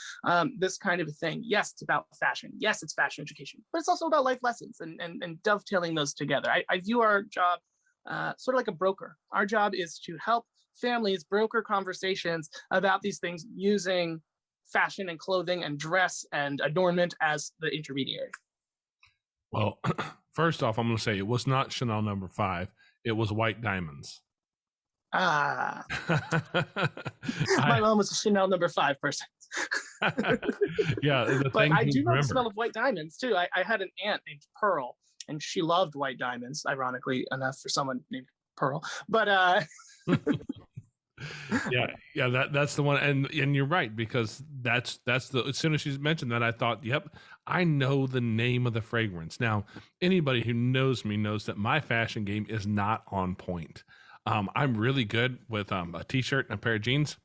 This kind of a thing. Yes, it's about fashion. Yes, it's fashion education, but it's also about life lessons and dovetailing those together. I view our job sort of like a broker. Our job is to help families broker conversations about these things using fashion and clothing and dress and adornment as the intermediary. Well, first off, I'm going to say it was not Chanel No. 5. It was White Diamonds. My mom was a Chanel No. 5 person. Yeah, but I do know the smell of white diamonds too. I had an aunt named Pearl, and she loved white diamonds, ironically enough for someone named Pearl. But yeah, that's the one, and you're right, because that's the, as soon as she mentioned that, I thought, yep, I know the name of the fragrance. Now, anybody who knows me knows that my fashion game is not on point. I'm really good with a t-shirt and a pair of jeans.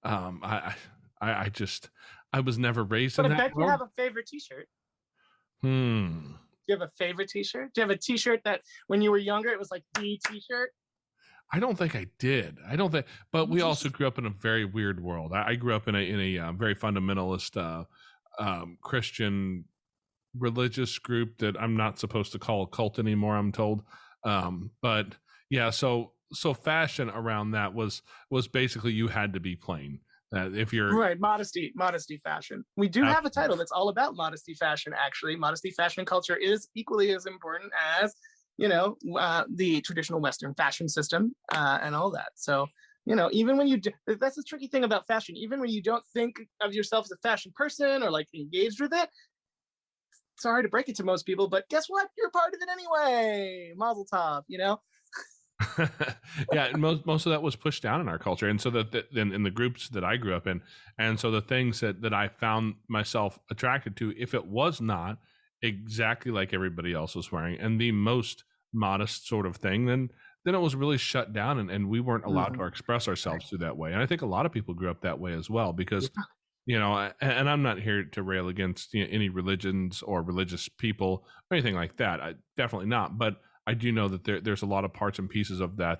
I I was never raised But in I that bet you world. have a favorite T-shirt. Hmm. Do you have a favorite T-shirt? Do you have a T-shirt that when you were younger it was like the T-shirt? I don't think I did. I don't think, but we also grew up in a very weird world. I grew up in a very fundamentalist Christian religious group that I'm not supposed to call a cult anymore, I'm told. But yeah, so fashion around that was basically you had to be plain. If you're Right, modesty fashion. We do have a title that's all about modesty fashion, actually. Modesty fashion culture is equally as important as, the traditional Western fashion system and all that. So, even when that's the tricky thing about fashion. Even when you don't think of yourself as a fashion person or like engaged with it, sorry to break it to most people, but guess what? You're part of it anyway. Mazel tov, yeah, and most of that was pushed down in our culture, and so that in the groups that I grew up in, and so the things that I found myself attracted to, if it was not exactly like everybody else was wearing and the most modest sort of thing, then it was really shut down, and we weren't allowed to express ourselves through that way. And I think a lot of people grew up that way as well, because and I'm not here to rail against any religions or religious people or anything like that. Definitely not. But I do know that there's a lot of parts and pieces of that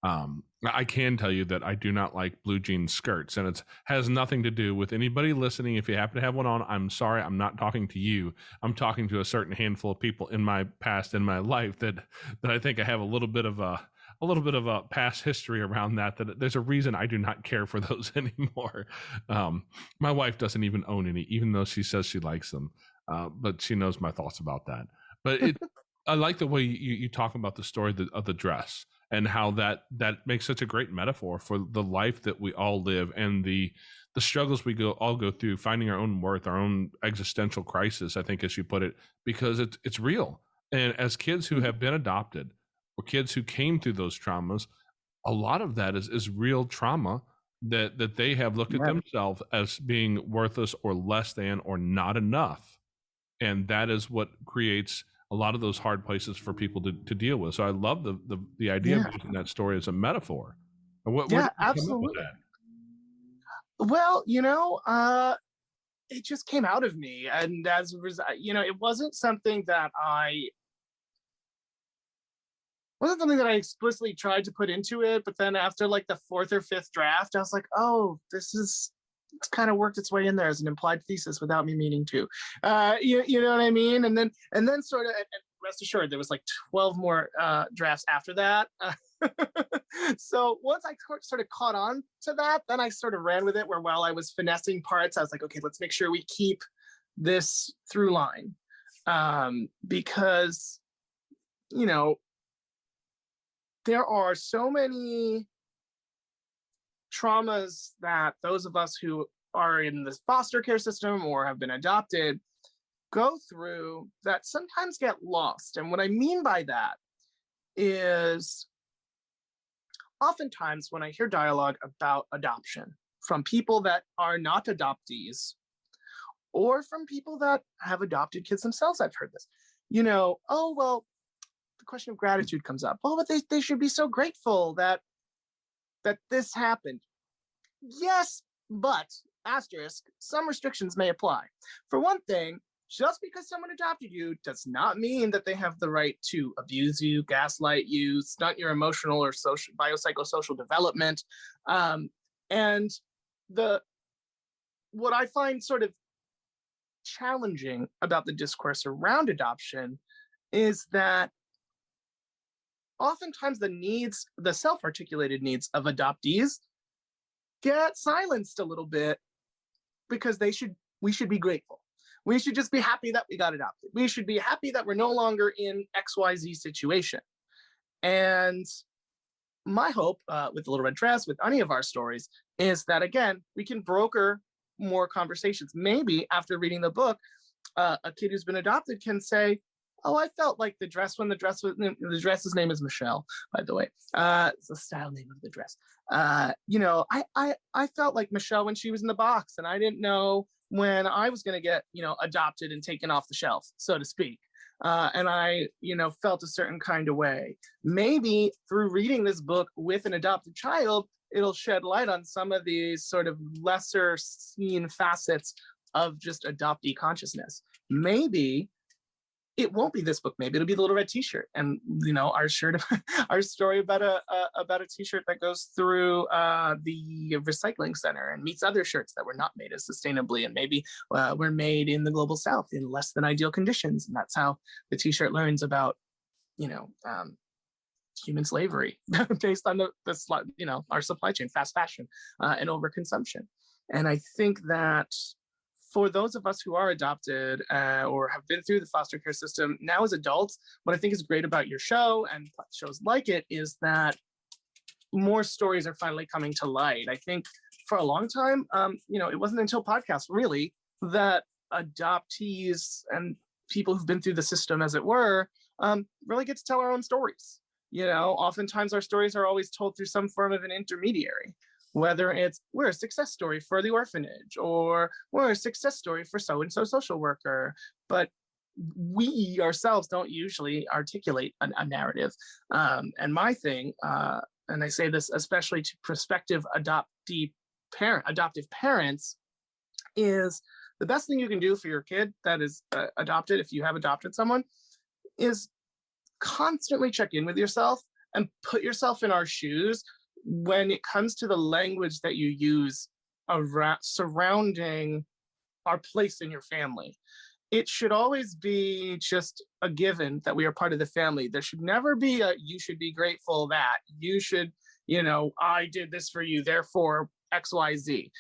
I can tell you that I do not like blue jean skirts, and it has nothing to do with anybody listening. If you happen to have one on, I'm sorry, I'm not talking to you. I'm talking to a certain handful of people in my past, in my life, that I think I have a little bit of a past history around that there's a reason I do not care for those anymore. My wife doesn't even own any, even though she says she likes them, but she knows my thoughts about that. But I like the way you talk about the story of the dress, and how that makes such a great metaphor for the life that we all live, and the struggles we all go through, finding our own worth, our own existential crisis, I think, as you put it, because it's real. And as kids who have been adopted, or kids who came through those traumas, a lot of that is real trauma that they have looked at themselves as being worthless or less than or not enough. And that is what creates a lot of those hard places for people to deal with. So I love the idea of using that story as a metaphor. Where did you absolutely. come up with that? Well, it just came out of me, and as a result, it wasn't something that I explicitly tried to put into it. But then after like the fourth or fifth draft, I was like, oh, it's kind of worked its way in there as an implied thesis without me meaning to. You know what I mean? And then sort of, and rest assured, there was like 12 more drafts after that. So once I sort of caught on to that, then I sort of ran with it, where while I was finessing parts, I was like, okay, let's make sure we keep this through line. Because, there are so many traumas that those of us who are in the foster care system or have been adopted go through that sometimes get lost. And what I mean by that is, oftentimes when I hear dialogue about adoption from people that are not adoptees, or from people that have adopted kids themselves, I've heard this, oh, well, the question of gratitude comes up. Oh, but they should be so grateful that this happened. Yes, but asterisk, some restrictions may apply. For one thing, just because someone adopted you does not mean that they have the right to abuse you, gaslight you, stunt your emotional or social biopsychosocial development. And what I find sort of challenging about the discourse around adoption is that oftentimes the self-articulated needs of adoptees get silenced a little bit, because we should be grateful. We should just be happy that we got adopted. We should be happy that we're no longer in XYZ situation. And my hope with the Little Red Dress, with any of our stories, is that, again, we can broker more conversations. Maybe after reading the book, a kid who's been adopted can say, oh, I felt like the dress's name is Michelle, by the way. It's the style name of the dress. I felt like Michelle when she was in the box, and I didn't know when I was going to get, adopted and taken off the shelf, so to speak. And I, felt a certain kind of way. Maybe through reading this book with an adopted child, it'll shed light on some of these sort of lesser seen facets of just adoptee consciousness. Maybe it won't be this book. Maybe it'll be the Little Red T-shirt, and our shirt, our story about a T-shirt that goes through the recycling center and meets other shirts that were not made as sustainably, and maybe were made in the global South in less than ideal conditions, and that's how the T-shirt learns about human slavery based on our supply chain, fast fashion, and overconsumption. And I think that for those of us who are adopted or have been through the foster care system now as adults, what I think is great about your show and shows like it is that more stories are finally coming to light. I think for a long time, it wasn't until podcasts really that adoptees and people who've been through the system, as it were, really get to tell our own stories. Oftentimes our stories are always told through some form of an intermediary, whether it's we're a success story for the orphanage or we're a success story for so-and-so social worker, but we ourselves don't usually articulate a narrative. And my thing, and I say this especially to prospective adoptive parents, is the best thing you can do for your kid that is adopted, if you have adopted someone, is constantly check in with yourself and put yourself in our shoes when it comes to the language that you use surrounding our place in your family. It should always be just a given that we are part of the family. There should never be a, you should be grateful that, you should, I did this for you, therefore XYZ.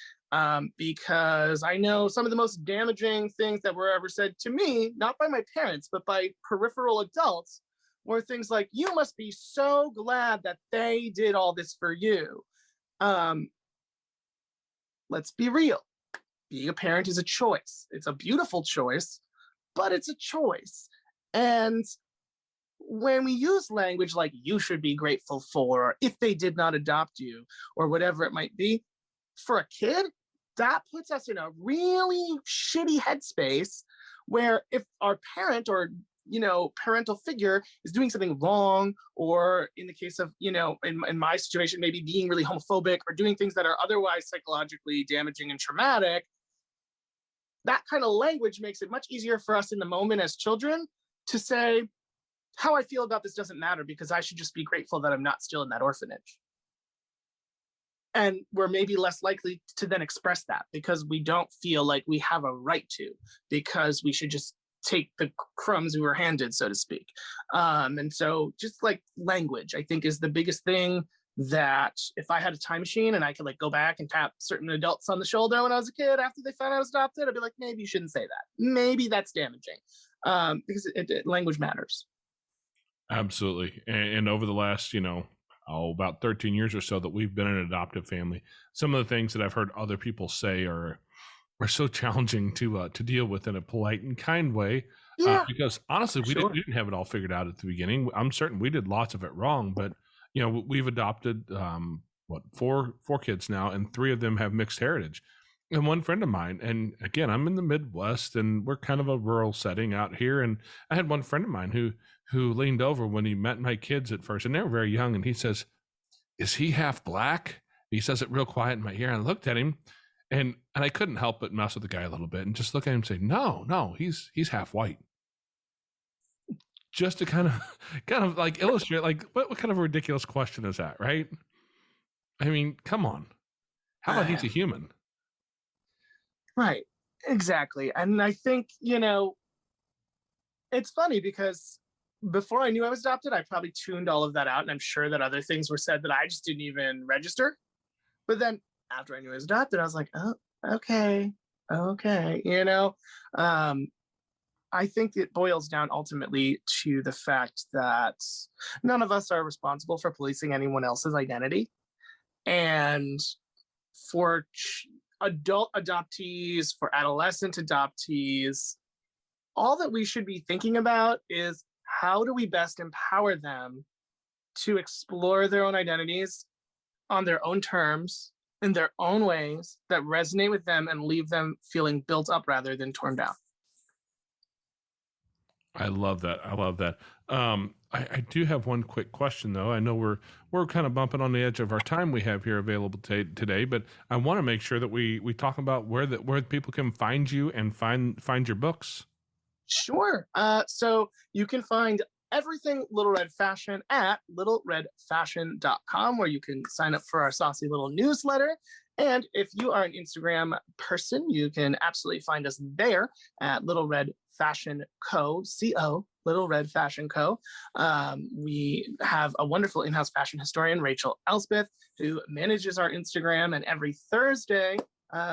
Because I know some of the most damaging things that were ever said to me, not by my parents, but by peripheral adults, were things like, you must be so glad that they did all this for you. Let's be real. Being a parent is a choice. It's a beautiful choice, but it's a choice. And when we use language like you should be grateful for, or if they did not adopt you, or whatever it might be, for a kid, that puts us in a really shitty headspace where if our parent or parental figure is doing something wrong, or in the case of, in my situation, maybe being really homophobic or doing things that are otherwise psychologically damaging and traumatic, that kind of language makes it much easier for us in the moment as children to say, how I feel about this doesn't matter because I should just be grateful that I'm not still in that orphanage. And we're maybe less likely to then express that because we don't feel like we have a right to, because we should just take the crumbs we were handed, so to speak. And so just like language, I think, is the biggest thing that if I had a time machine and I could go back and tap certain adults on the shoulder when I was a kid after they found I was adopted, I'd be like, maybe you shouldn't say that. Maybe that's damaging, because language matters. Absolutely. And over the last, about 13 years or so that we've been an adoptive family, some of the things that I've heard other people say are so challenging to deal with in a polite and kind way. Yeah, because honestly, we didn't have it all figured out at the beginning. I'm certain we did lots of it wrong, but we've adopted four kids now, and 3 of them have mixed heritage. And one friend of mine, and again, I'm in the Midwest, and we're kind of a rural setting out here. And I had one friend of mine who leaned over when he met my kids at first, and they were very young, and he says, "Is he half black?" He says it real quiet in my ear. And I looked at him, and I couldn't help but mess with the guy a little bit and just look at him and say, no, he's half white. Just to kind of like illustrate, like, what kind of a ridiculous question is that, right? I mean, come on. How about he's a human? Right, exactly. And I think, it's funny because before I knew I was adopted, I probably tuned all of that out. And I'm sure that other things were said that I just didn't even register. But then after I knew I was adopted, I was like, oh, okay. I think it boils down ultimately to the fact that none of us are responsible for policing anyone else's identity. And for adult adoptees, for adolescent adoptees, all that we should be thinking about is how do we best empower them to explore their own identities on their own terms, in their own ways that resonate with them and leave them feeling built up rather than torn down. I love that. I do have one quick question, though. I know we're kind of bumping on the edge of our time we have here available today, but I want to make sure that we talk about where people can find you and find your books. Sure. So you can find everything Little Red Fashion at littleredfashion.com, where you can sign up for our saucy little newsletter. And if you are an Instagram person, you can absolutely find us there at Little Red Fashion Co. Little Red Fashion Co. We have a wonderful in-house fashion historian, Rachel Elspeth, who manages our Instagram. And every Thursday,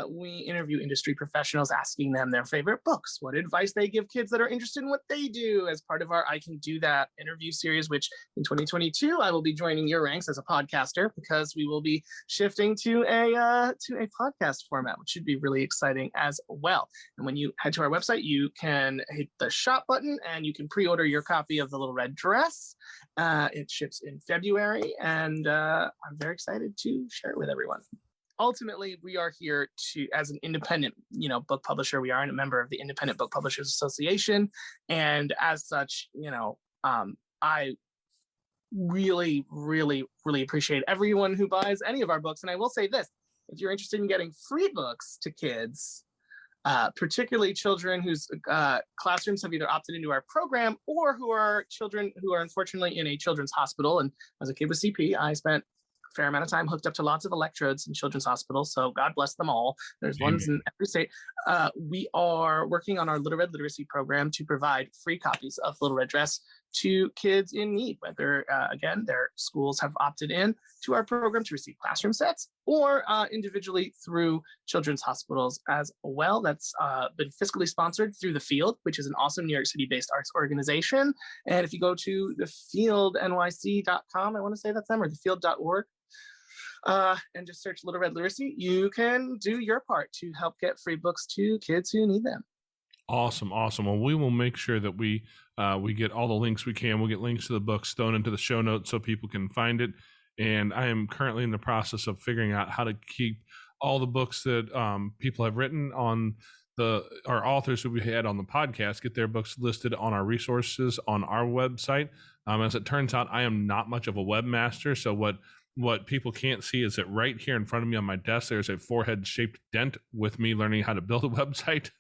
we interview industry professionals, asking them their favorite books, what advice they give kids that are interested in what they do, as part of our I Can Do That interview series, which in 2022, I will be joining your ranks as a podcaster, because we will be shifting to a podcast format, which should be really exciting as well. And when you head to our website, you can hit the shop button and you can pre-order your copy of The Little Red Dress. It ships in February, and I'm very excited to share it with everyone. Ultimately, we are here as an independent, book publisher. We are a member of the Independent Book Publishers Association, and as such, I really, really, really appreciate everyone who buys any of our books. And I will say this: if you're interested in getting free books to kids, particularly children whose classrooms have either opted into our program, or who are children who are unfortunately in a children's hospital. And as a kid with CP, I spent fair amount of time hooked up to lots of electrodes in children's hospitals, so God bless them all. There's ones in every state. We are working on our Little Red Literacy program to provide free copies of Little Red Dress to kids in need, whether, again, their schools have opted in to our program to receive classroom sets, or individually through children's hospitals as well. That's been fiscally sponsored through The Field, which is an awesome New York City-based arts organization. And if you go to thefieldnyc.com, I want to say that's them, or thefield.org, and just search Little Red Literacy, you can do your part to help get free books to kids who need them. Awesome. Well, we will make sure that we get all the links we can. We'll get links to the books thrown into the show notes so people can find it. And I am currently in the process of figuring out how to keep all the books that people have written on our authors who we had on the podcast, get their books listed on our resources on our website. As it turns out, I am not much of a webmaster, so what people can't see is that right here in front of me on my desk, there's a forehead-shaped dent with me learning how to build a website.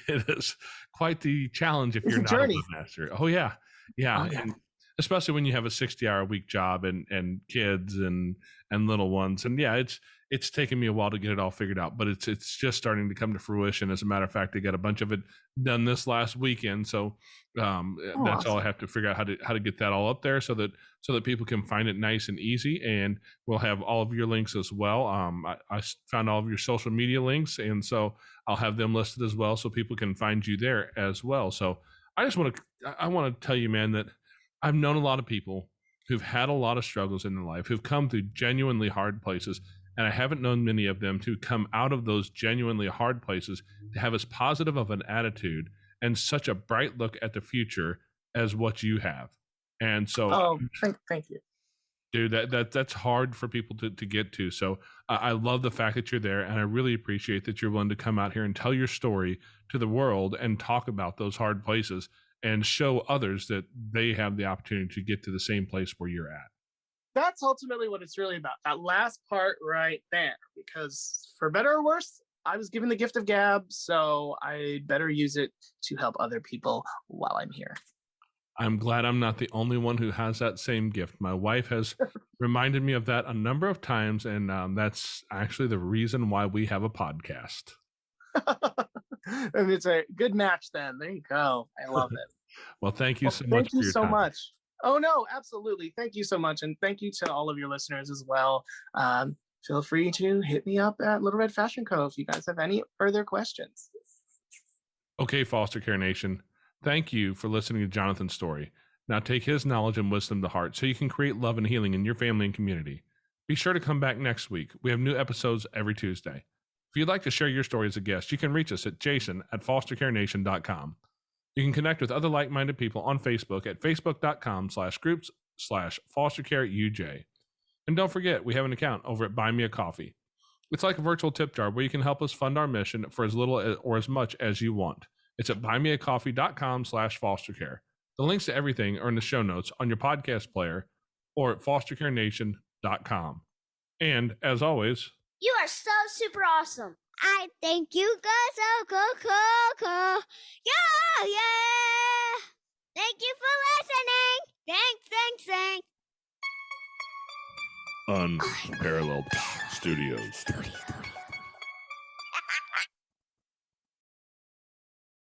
It is quite the challenge if you're not a webmaster. Oh, yeah. And especially when you have a 60-hour-a-week job and kids and little ones. And yeah, it's taken me a while to get it all figured out, but it's just starting to come to fruition. As a matter of fact, I got a bunch of it done this last weekend. So that's all I have to figure out, how to get that all up there so that people can find it nice and easy. And we'll have all of your links as well. I found all of your social media links, and so I'll have them listed as well so people can find you there as well. So I want to tell you, man, that I've known a lot of people who've had a lot of struggles in their life, who've come through genuinely hard places. And I haven't known many of them to come out of those genuinely hard places to have as positive of an attitude and such a bright look at the future as what you have. And so, thank you, dude. That's hard for people to get to. So I love the fact that you're there, and I really appreciate that you're willing to come out here and tell your story to the world and talk about those hard places and show others that they have the opportunity to get to the same place where you're at. That's ultimately what it's really about, that last part right there, because for better or worse, I was given the gift of gab, so I better use it to help other people while I'm here. I'm glad I'm not the only one who has that same gift. My wife has reminded me of that a number of times, and that's actually the reason why we have a podcast. And it's a good match then. There you go. I love it. Well, thank you so much. Thank you so much. Oh, no, absolutely. Thank you so much. And thank you to all of your listeners as well. Feel free to hit me up at Little Red Fashion Co. if you guys have any further questions. Okay, Foster Care Nation. Thank you for listening to Jonathan's story. Now take his knowledge and wisdom to heart so you can create love and healing in your family and community. Be sure to come back next week. We have new episodes every Tuesday. If you'd like to share your story as a guest, you can reach us at jason@fostercarenation.com. You can connect with other like-minded people on Facebook at facebook.com/groups/fostercareuj. And don't forget, we have an account over at Buy Me a Coffee. It's like a virtual tip jar where you can help us fund our mission for as little or as much as you want. It's at buymeacoffee.com/fostercare. The links to everything are in the show notes on your podcast player or at fostercarenation.com. And as always, you are so super awesome. I think you guys are cool. Yeah. Thank you for listening. Thanks. Unparalleled Studios.